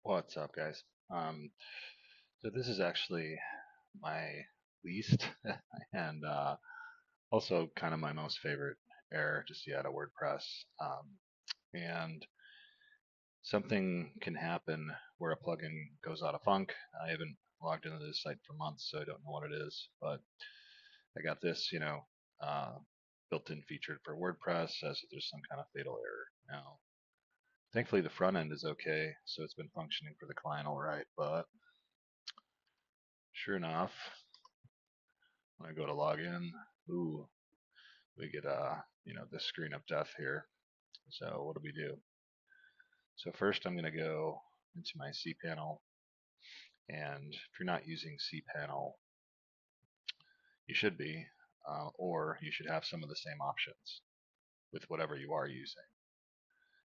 What's up, guys? So this is actually my least and also kind of my most favorite error to see out of WordPress. And something can happen where a plugin goes out of funk. I haven't logged into this site for months, so I don't know what it is. But I got this, uh, built-in featured for WordPress says that there's some kind of fatal error. Now, thankfully the front end is okay, so it's been functioning for the client all right. But sure enough, when I go to log in, ooh, we get this screen of death here. So what do we do? So first I'm going to go into my cPanel, and if you're not using cPanel, you should be, or you should have some of the same options with whatever you are using.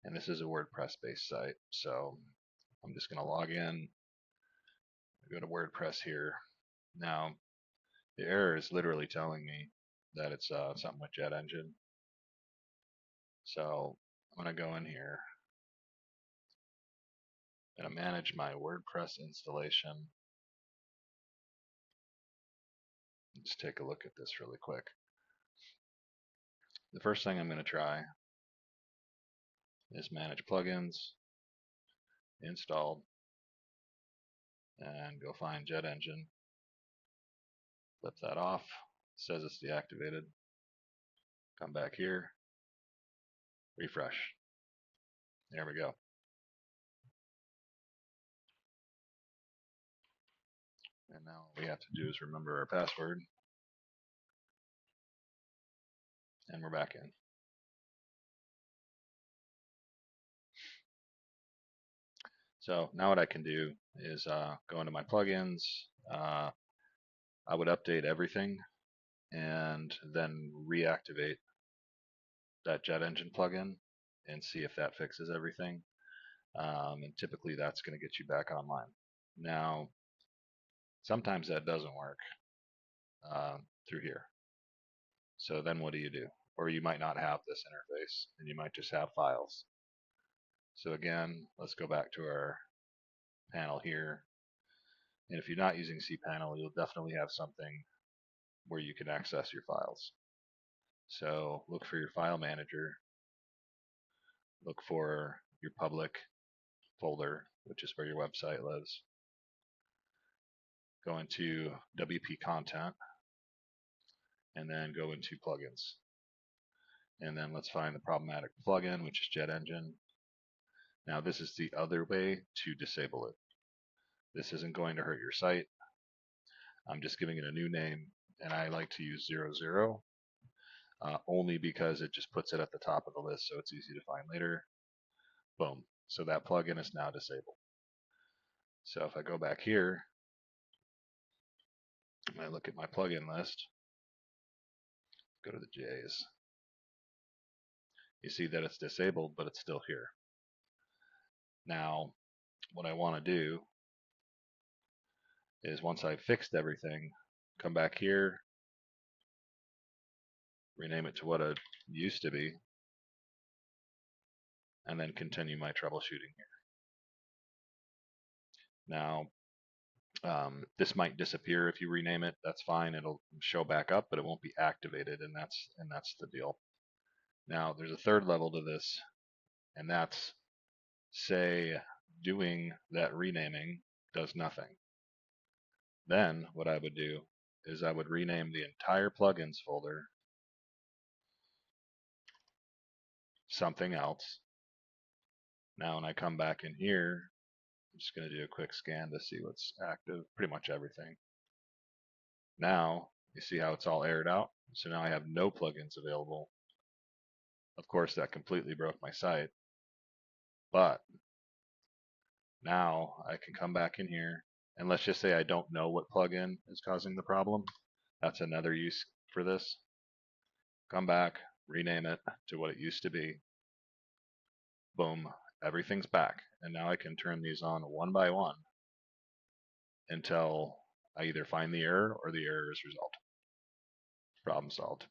And this is a WordPress-based site, so I'm just going to log in, go to WordPress here. Now, the error is literally telling me that it's something with JetEngine. So I'm going to go in here and manage my WordPress installation. Let's take a look at this really quick. The first thing I'm going to try is manage plugins, installed, and go find JetEngine. Flip that off. It says it's deactivated. Come back here, refresh. There we go. And now all we have to do is remember our password, and we're back in. So now what I can do is go into my plugins. I would update everything and then reactivate that JetEngine plugin and see if that fixes everything. And typically that's going to get you back online. Now, sometimes that doesn't work through here. So then what do you do? Or you might not have this interface and you might just have files. So again, let's go back to our panel here. And if you're not using cPanel, you'll definitely have something where you can access your files. So look for your file manager, look for your public folder, which is where your website lives. Go into WP content and then go into plugins. And then let's find the problematic plugin, which is JetEngine. Now this is the other way to disable it. This isn't going to hurt your site. I'm just giving it a new name, and I like to use 00 only because it just puts it at the top of the list so it's easy to find later. Boom. So that plugin is now disabled. So if I go back here, and I look at my plugin list, go to the J's, you see that it's disabled, but it's still here. Now, what I want to do is once I've fixed everything, come back here, rename it to what it used to be, and then continue my troubleshooting here. Now, this might disappear if you rename it. That's fine. It'll show back up, but it won't be activated, and that's the deal. Now, there's a third level to this, and that's say doing that renaming does nothing. Then what I would do is I would rename the entire plugins folder something else. Now when I come back in here, I'm just going to do a quick scan to see what's active, pretty much everything. Now you see how it's all aired out. So now I have no plugins available. Of course that completely broke my site, but now I can come back in here, and let's just say I don't know what plugin is causing the problem. That's another use for this. Come back, rename it to what it used to be. Boom, everything's back. And now I can turn these on one by one until I either find the error or the error is resolved. Problem solved.